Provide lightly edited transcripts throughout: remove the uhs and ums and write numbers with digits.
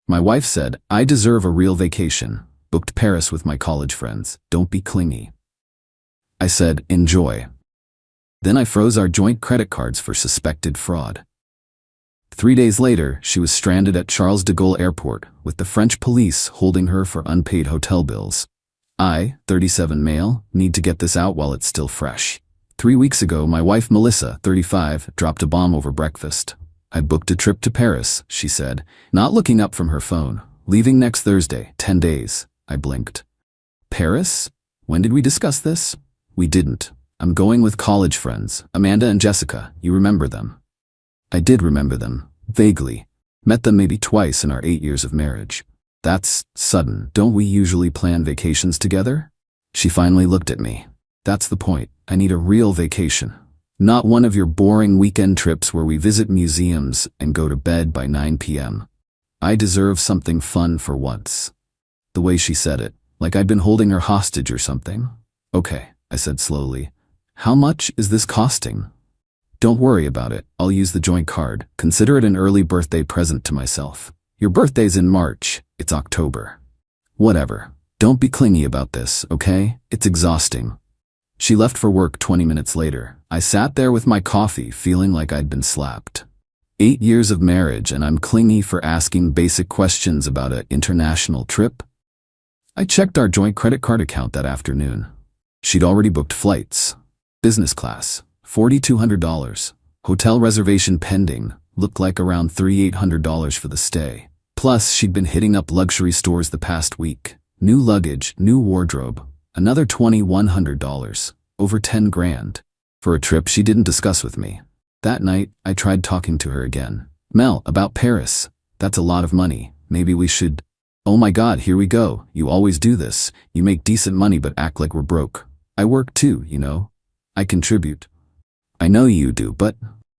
My wife said, I deserve a real vacation. Booked Paris with my college friends. Don't be clingy. I said, enjoy. Then I froze our joint credit cards for suspected fraud. 3 days later, she was stranded at Charles de Gaulle Airport with the French police holding her for unpaid hotel bills. I, 37 male, need to get this out while it's still fresh. 3 weeks ago, my wife Melissa, 35, dropped a bomb over breakfast. I booked a trip to Paris, she said, not looking up from her phone. Leaving next Thursday, 10 days. I blinked. Paris? When did we discuss this? We didn't. I'm going with college friends, Amanda and Jessica. You remember them? I did remember them, vaguely. Met them maybe twice in our 8 years of marriage. That's sudden. Don't we usually plan vacations together? She finally looked at me. That's the point. I need a real vacation. Not one of your boring weekend trips where we visit museums and go to bed by 9 p.m. I deserve something fun for once. The way she said it, like I'd been holding her hostage or something. Okay, I said slowly. How much is this costing? Don't worry about it. I'll use the joint card. Consider it an early birthday present to myself. Your birthday's in March. It's October. Whatever. Don't be clingy about this, okay? It's exhausting. She left for work 20 minutes later. I sat there with my coffee, feeling like I'd been slapped. 8 years of marriage and I'm clingy for asking basic questions about an international trip? I checked our joint credit card account that afternoon. She'd already booked flights. Business class, $4,200. Hotel reservation pending, looked like around $3,800 for the stay. Plus, she'd been hitting up luxury stores the past week. New luggage, new wardrobe, another $2,100, over 10 grand. For a trip she didn't discuss with me. That night, I tried talking to her again. Mel, about Paris. That's a lot of money. Maybe we should... Oh my God, here we go. You always do this. You make decent money but act like we're broke. I work too, you know. I contribute. I know you do, but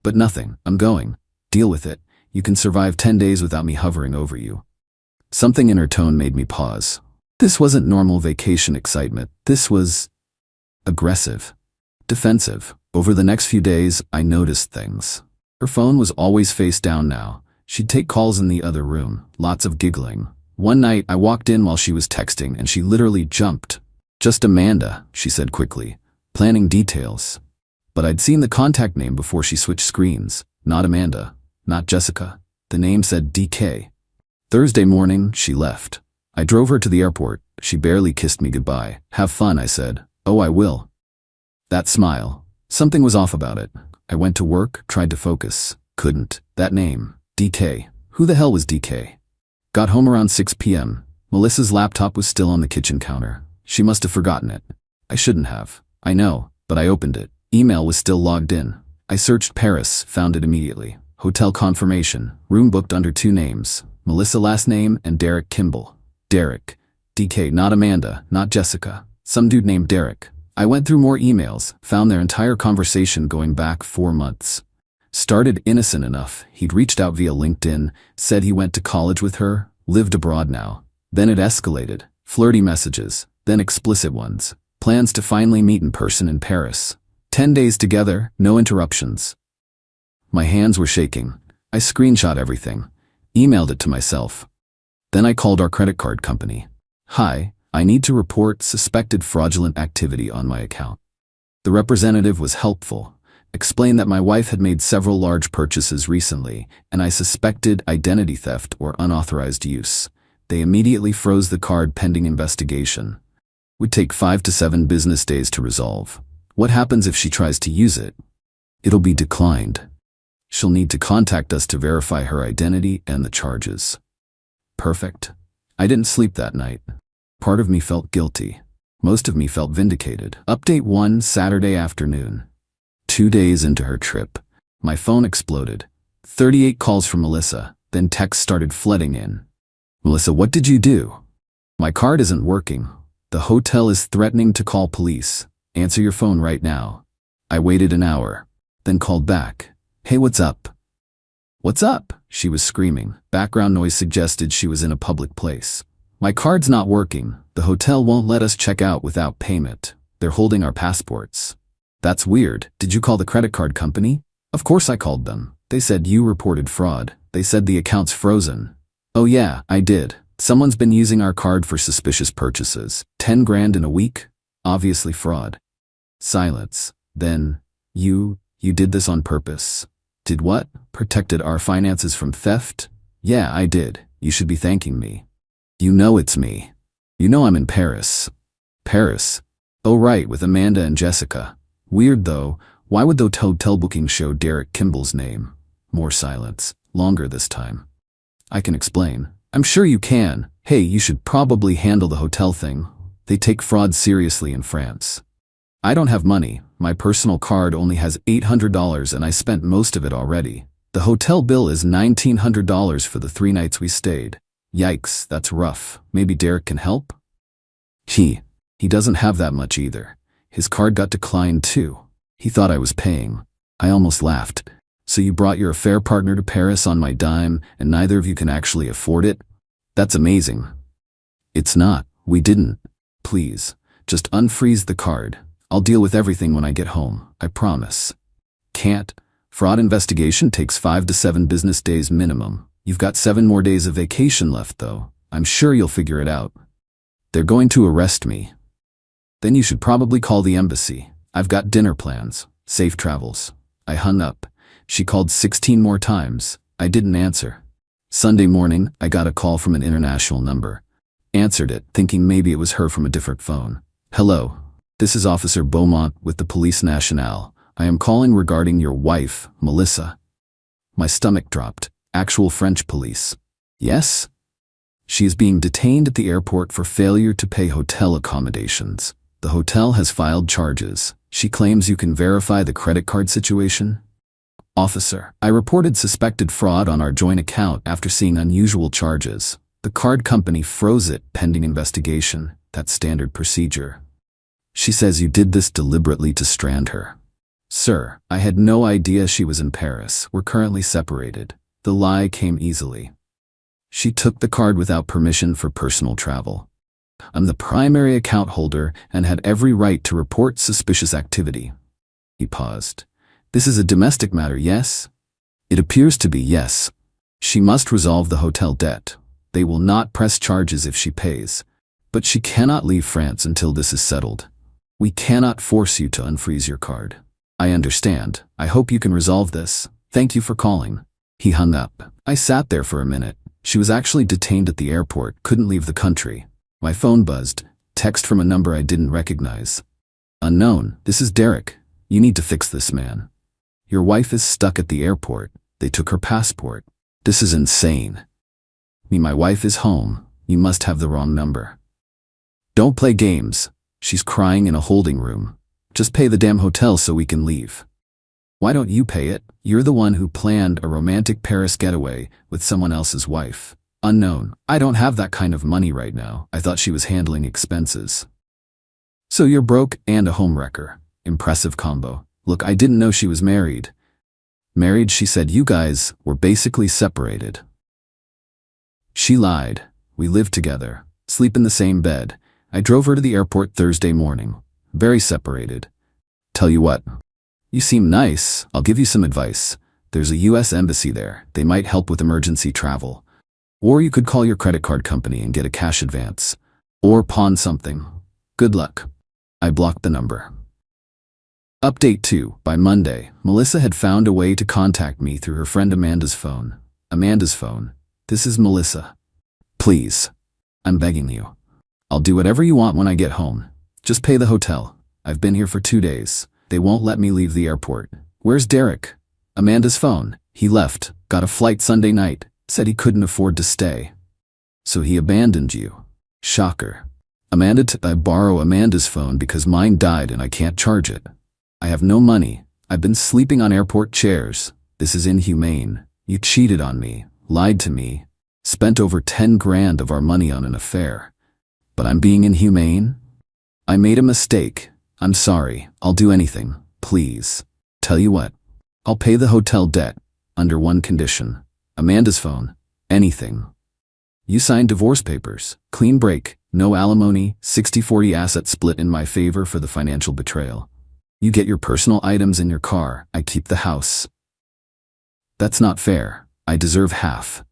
nothing. I'm going. Deal with it. You can survive 10 days without me hovering over you. Something in her tone made me pause. This wasn't normal vacation excitement. This was aggressive, defensive. Over the next few days, I noticed things. Her phone was always face down now. She'd take calls in the other room, lots of giggling. One night, I walked in while she was texting and she literally jumped. Just Amanda, she said quickly, planning details. But I'd seen the contact name before she switched screens. Not Amanda, not Jessica. The name said DK. Thursday morning, she left. I drove her to the airport. She barely kissed me goodbye. Have fun, I said. Oh, I will. That smile. Something was off about it. I went to work, tried to focus. Couldn't. That name. DK. Who the hell was DK? Got home around 6 p.m. Melissa's laptop was still on the kitchen counter. She must have forgotten it. I shouldn't have. I know, but I opened it. Email was still logged in. I searched Paris, found it immediately. Hotel confirmation. Room booked under 2 names. Melissa last name and Derek Kimball. Derek. DK, not Amanda, not Jessica. Some dude named Derek. I went through more emails, found their entire conversation going back 4 months. Started innocent enough. He'd reached out via LinkedIn, said he went to college with her, lived abroad now. Then it escalated. Flirty messages, then explicit ones. Plans to finally meet in person in Paris. 10 days together, no interruptions. My hands were shaking. I screenshot everything, emailed it to myself. Then I called our credit card company. Hi, I need to report suspected fraudulent activity on my account. The representative was helpful, explained that my wife had made several large purchases recently, and I suspected identity theft or unauthorized use. They immediately froze the card pending investigation. Would take 5 to 7 business days to resolve. What happens if she tries to use it? It'll be declined. She'll need to contact us to verify her identity and the charges. Perfect. I didn't sleep that night. Part of me felt guilty. Most of me felt vindicated. Update 1, Saturday afternoon. 2 days into her trip, my phone exploded. 38 calls from Melissa, then texts started flooding in. Melissa, what did you do? My card isn't working. The hotel is threatening to call police. Answer your phone right now. I waited an hour, then called back. Hey, what's up? What's up? She was screaming. Background noise suggested she was in a public place. My card's not working. The hotel won't let us check out without payment. They're holding our passports. That's weird. Did you call the credit card company? Of course I called them. They said you reported fraud. They said the account's frozen. Oh yeah, I did. Someone's been using our card for suspicious purchases. 10 grand in a week? Obviously fraud. Silence. Then, you did this on purpose. Did what? Protected our finances from theft? Yeah, I did. You should be thanking me. You know it's me. You know I'm in Paris. Paris? Oh right, with Amanda and Jessica. Weird though. Why would the hotel booking show Derek Kimball's name? More silence. Longer this time. I can explain. I'm sure you can. Hey, you should probably handle the hotel thing. They take fraud seriously in France. I don't have money. My personal card only has $800 and I spent most of it already. The hotel bill is $1,900 for the 3 nights we stayed. Yikes, that's rough. Maybe Derek can help? He doesn't have that much either. His card got declined too. He thought I was paying. I almost laughed. So you brought your affair partner to Paris on my dime and neither of you can actually afford it? That's amazing. It's not. We didn't. Please, just unfreeze the card. I'll deal with everything when I get home. I promise. Can't. Fraud investigation takes 5 to 7 business days minimum. You've got 7 more days of vacation left though. I'm sure you'll figure it out. They're going to arrest me. Then you should probably call the embassy. I've got dinner plans. Safe travels. I hung up. She called 16 more times. I didn't answer. Sunday morning, I got a call from an international number. Answered it, thinking maybe it was her from a different phone. Hello. This is Officer Beaumont with the Police Nationale. I am calling regarding your wife, Melissa. My stomach dropped. Actual French police. Yes? She is being detained at the airport for failure to pay hotel accommodations. The hotel has filed charges. She claims you can verify the credit card situation. Officer, I reported suspected fraud on our joint account after seeing unusual charges. The card company froze it pending investigation. That's standard procedure. She says you did this deliberately to strand her. Sir, I had no idea she was in Paris. We're currently separated. The lie came easily. She took the card without permission for personal travel. I'm the primary account holder and had every right to report suspicious activity. He paused. This is a domestic matter, yes? It appears to be, yes. She must resolve the hotel debt. They will not press charges if she pays. But she cannot leave France until this is settled. We cannot force you to unfreeze your card. I understand. I hope you can resolve this. Thank you for calling. He hung up. I sat there for a minute. She was actually detained at the airport, couldn't leave the country. My phone buzzed. Text from a number I didn't recognize. Unknown, this is Derek. You need to fix this, man. Your wife is stuck at the airport. They took her passport. This is insane. My wife is home. You must have the wrong number. Don't play games. She's crying in a holding room. Just pay the damn hotel so we can leave. Why don't you pay it? You're the one who planned a romantic Paris getaway with someone else's wife. Unknown. I don't have that kind of money right now. I thought she was handling expenses. So you're broke and a homewrecker. Impressive combo. Look, I didn't know she was married. Married, she said you guys were basically separated. She lied. We lived together. Sleep in the same bed. I drove her to the airport Thursday morning. Very separated. Tell you what. You seem nice. I'll give you some advice. There's a US embassy there. They might help with emergency travel. Or you could call your credit card company and get a cash advance. Or pawn something. Good luck. I blocked the number. Update 2. By Monday, Melissa had found a way to contact me through her friend Amanda's phone. Amanda's phone. This is Melissa. Please. I'm begging you. I'll do whatever you want when I get home. Just pay the hotel. I've been here for 2 days. They won't let me leave the airport. Where's Derek? Amanda's phone. He left. Got a flight Sunday night. Said he couldn't afford to stay. So he abandoned you. Shocker. Amanda, I borrow Amanda's phone because mine died and I can't charge it. I have no money. I've been sleeping on airport chairs. This is inhumane. You cheated on me. Lied to me. Spent over 10 grand of our money on an affair. But I'm being inhumane? I made a mistake. I'm sorry. I'll do anything. Please. Tell you what. I'll pay the hotel debt. Under one condition. Amanda's phone. Anything. You signed divorce papers. Clean break. No alimony. 60-40 asset split in my favor for the financial betrayal. You get your personal items in your car. I keep the house. That's not fair. I deserve half.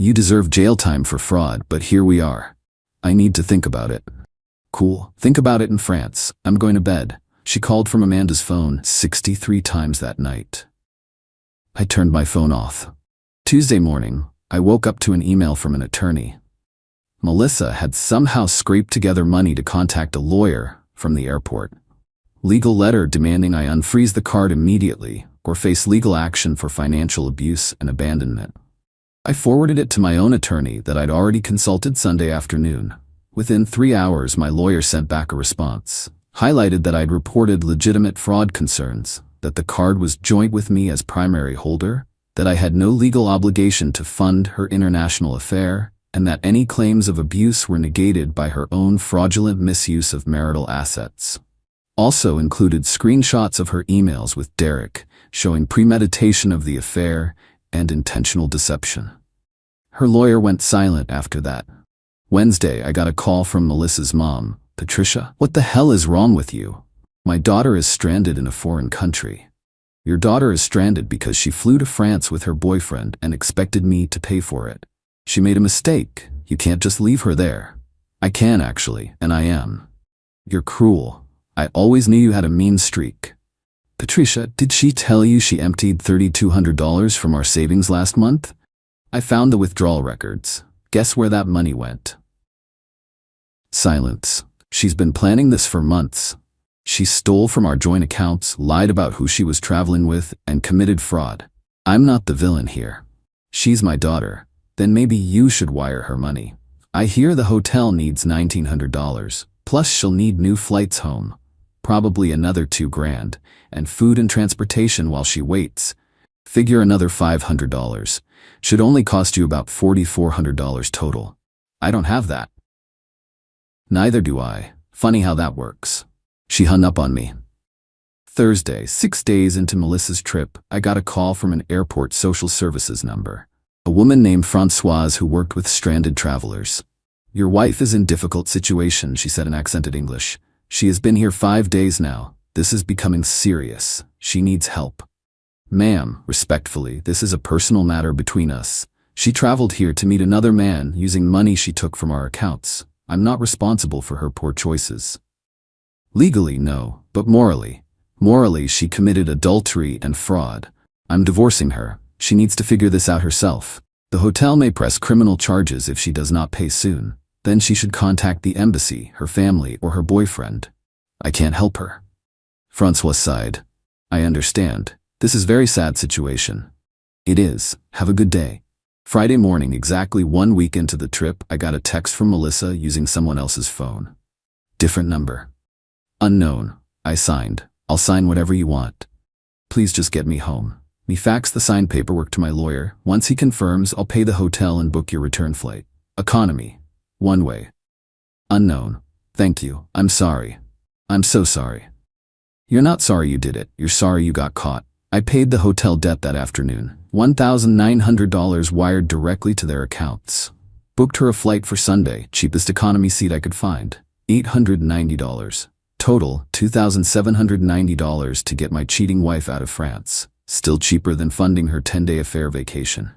You deserve jail time for fraud, but here we are. I need to think about it. Cool. Think about it in France. I'm going to bed. She called from Amanda's phone 63 times that night. I turned my phone off. Tuesday morning, I woke up to an email from an attorney. Melissa had somehow scraped together money to contact a lawyer from the airport. Legal letter demanding I unfreeze the card immediately or face legal action for financial abuse and abandonment. I forwarded it to my own attorney that I'd already consulted Sunday afternoon. Within 3 hours, my lawyer sent back a response, highlighted that I'd reported legitimate fraud concerns, that the card was joint with me as primary holder, that I had no legal obligation to fund her international affair, and that any claims of abuse were negated by her own fraudulent misuse of marital assets. Also included screenshots of her emails with Derek, showing premeditation of the affair and intentional deception. Her lawyer went silent after that. Wednesday, I got a call from Melissa's mom. Patricia, what the hell is wrong with you? My daughter is stranded in a foreign country. Your daughter is stranded because she flew to France with her boyfriend and expected me to pay for it. She made a mistake. You can't just leave her there. I can actually, and I am. You're cruel. I always knew you had a mean streak. Patricia, did she tell you she emptied $3,200 from our savings last month? I found the withdrawal records. Guess where that money went? Silence. She's been planning this for months. She stole from our joint accounts, lied about who she was traveling with, and committed fraud. I'm not the villain here. She's my daughter. Then maybe you should wire her money. I hear the hotel needs $1,900, plus she'll need new flights home. Probably another $2,000, and food and transportation while she waits. Figure another $500. Should only cost you about $4,400 total. I don't have that. Neither do I. Funny how that works. She hung up on me. Thursday, 6 days into Melissa's trip, I got a call from an airport social services number. A woman named Françoise who worked with stranded travelers. Your wife is in difficult situation, she said in accented English. She has been here 5 days now. This is becoming serious. She needs help. Ma'am, respectfully, this is a personal matter between us. She traveled here to meet another man using money she took from our accounts. I'm not responsible for her poor choices. Legally, no, but morally. Morally, she committed adultery and fraud. I'm divorcing her. She needs to figure this out herself. The hotel may press criminal charges if she does not pay soon. Then she should contact the embassy, her family, or her boyfriend. I can't help her. François sighed. I understand. This is a very sad situation. It is. Have a good day. Friday morning, exactly 1 week into the trip, I got a text from Melissa using someone else's phone. Different number. Unknown. I signed. I'll sign whatever you want. Please just get me home. Me fax the signed paperwork to my lawyer. Once he confirms, I'll pay the hotel and book your return flight. Economy. One way. Unknown. Thank you. I'm sorry. I'm so sorry. You're not sorry you did it. You're sorry you got caught. I paid the hotel debt that afternoon. $1,900 wired directly to their accounts. Booked her a flight for Sunday, cheapest economy seat I could find. $890. Total, $2,790 to get my cheating wife out of France. Still cheaper than funding her 10-day affair vacation.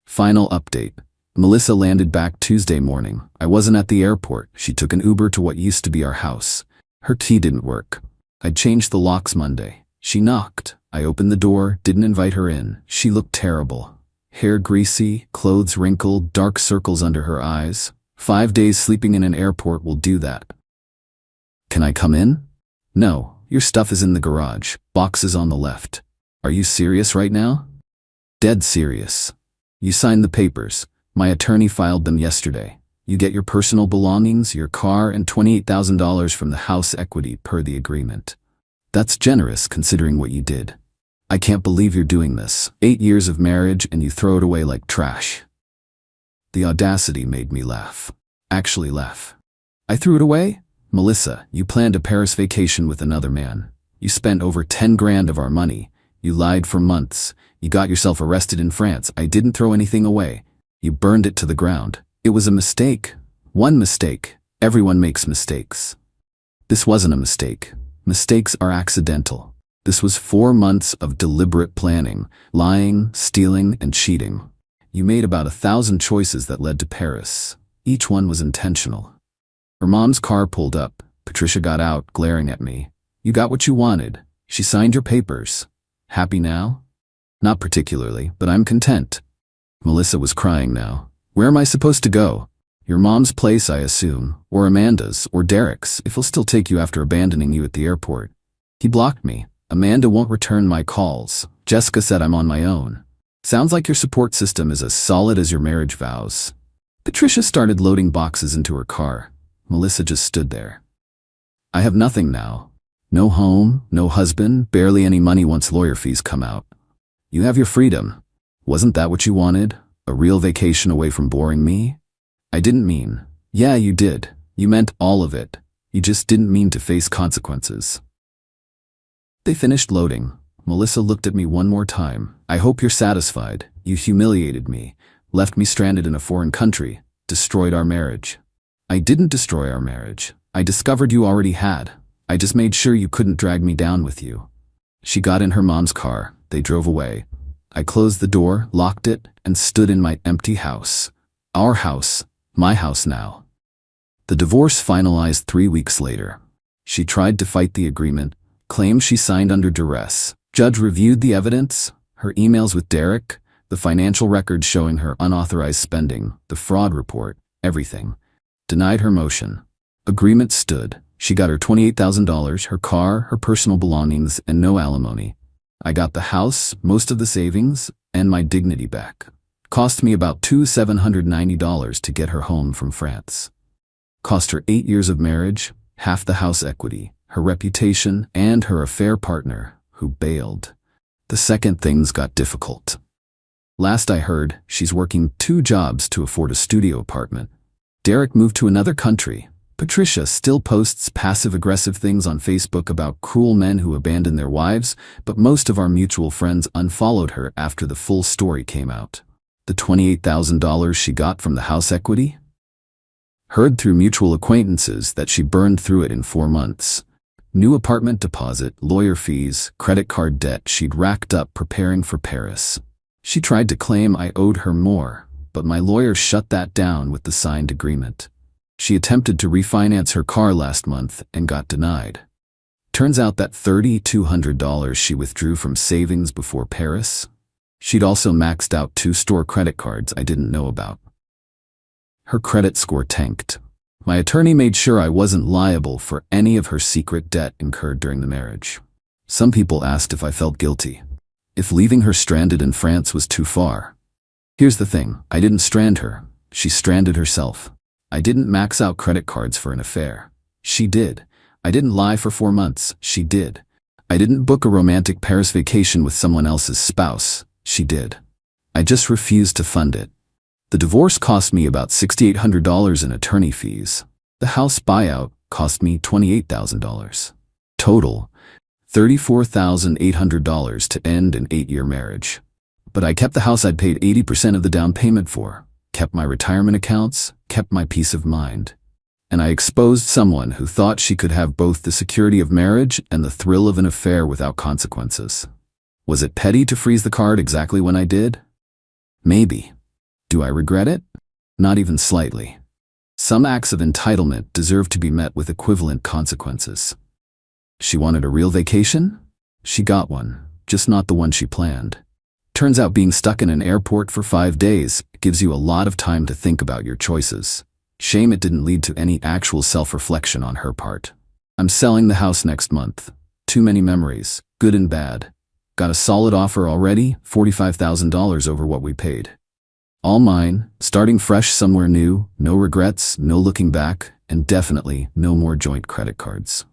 Final update. Melissa landed back Tuesday morning. I wasn't at the airport. She took an Uber to what used to be our house. Her key didn't work. I'd changed the locks Monday. She knocked. I opened the door, didn't invite her in. She looked terrible. Hair greasy, clothes wrinkled, dark circles under her eyes. 5 days sleeping in an airport will do that. Can I come in? No, your stuff is in the garage. Boxes on the left. Are you serious right now? Dead serious. You signed the papers. My attorney filed them yesterday. You get your personal belongings, your car, and $28,000 from the house equity per the agreement. That's generous considering what you did. I can't believe you're doing this. 8 years of marriage and you throw it away like trash. The audacity made me laugh. Actually laugh. I threw it away? Melissa, you planned a Paris vacation with another man. You spent over 10 grand of our money. You lied for months. You got yourself arrested in France. I didn't throw anything away. You burned it to the ground. It was a mistake. One mistake. Everyone makes mistakes. This wasn't a mistake. Mistakes are accidental. This was 4 months of deliberate planning, lying, stealing, and cheating. You made about 1,000 choices that led to Paris. Each one was intentional. Her mom's car pulled up. Patricia got out, glaring at me. You got what you wanted. She signed your papers. Happy now? Not particularly, but I'm content. Melissa was crying now. Where am I supposed to go? Your mom's place, I assume, or Amanda's, or Derek's, if he'll still take you after abandoning you at the airport. He blocked me. Amanda won't return my calls. Jessica said I'm on my own. Sounds like your support system is as solid as your marriage vows. Patricia started loading boxes into her car. Melissa just stood there. I have nothing now. No home, no husband, barely any money once lawyer fees come out. You have your freedom. Wasn't that what you wanted? A real vacation away from boring me? I didn't mean. Yeah, you did. You meant all of it. You just didn't mean to face consequences. They finished loading. Melissa looked at me one more time. I hope you're satisfied. You humiliated me, left me stranded in a foreign country, destroyed our marriage. I didn't destroy our marriage. I discovered you already had. I just made sure you couldn't drag me down with you. She got in her mom's car. They drove away. I closed the door, locked it, and stood in my empty house. Our house. My house now. The divorce finalized 3 weeks later. She tried to fight the agreement, claimed she signed under duress. Judge reviewed the evidence, her emails with Derek, the financial records showing her unauthorized spending, the fraud report, everything. Denied her motion. Agreement stood. She got her $28,000, her car, her personal belongings, and no alimony. I got the house, most of the savings, and my dignity back. Cost me about $790 to get her home from France. Cost her 8 years of marriage, half the house equity, her reputation, and her affair partner, who bailed. The second things got difficult. Last I heard, she's working 2 jobs to afford a studio apartment. Derek moved to another country. Patricia still posts passive-aggressive things on Facebook about cruel men who abandon their wives, but most of our mutual friends unfollowed her after the full story came out. The $28,000 she got from the house equity? Heard through mutual acquaintances that she burned through it in 4 months. New apartment deposit, lawyer fees, credit card debt she'd racked up preparing for Paris. She tried to claim I owed her more, but my lawyer shut that down with the signed agreement. She attempted to refinance her car last month and got denied. Turns out that $3,200 she withdrew from savings before Paris. She'd also maxed out 2 store credit cards I didn't know about. Her credit score tanked. My attorney made sure I wasn't liable for any of her secret debt incurred during the marriage. Some people asked if I felt guilty, if leaving her stranded in France was too far. Here's the thing, I didn't strand her. She stranded herself. I didn't max out credit cards for an affair. She did. I didn't lie for 4 months. She did. I didn't book a romantic Paris vacation with someone else's spouse. She did. I just refused to fund it. The divorce cost me about $6,800 in attorney fees. The house buyout cost me $28,000. Total, $34,800 to end an 8-year marriage. But I kept the house I'd paid 80% of the down payment for, kept my retirement accounts, kept my peace of mind. And I exposed someone who thought she could have both the security of marriage and the thrill of an affair without consequences. Was it petty to freeze the card exactly when I did? Maybe. Do I regret it? Not even slightly. Some acts of entitlement deserve to be met with equivalent consequences. She wanted a real vacation? She got one, just not the one she planned. Turns out being stuck in an airport for 5 days gives you a lot of time to think about your choices. Shame it didn't lead to any actual self-reflection on her part. I'm selling the house next month. Too many memories, good and bad. Got a solid offer already, $45,000 over what we paid. All mine, starting fresh somewhere new, no regrets, no looking back, and definitely no more joint credit cards.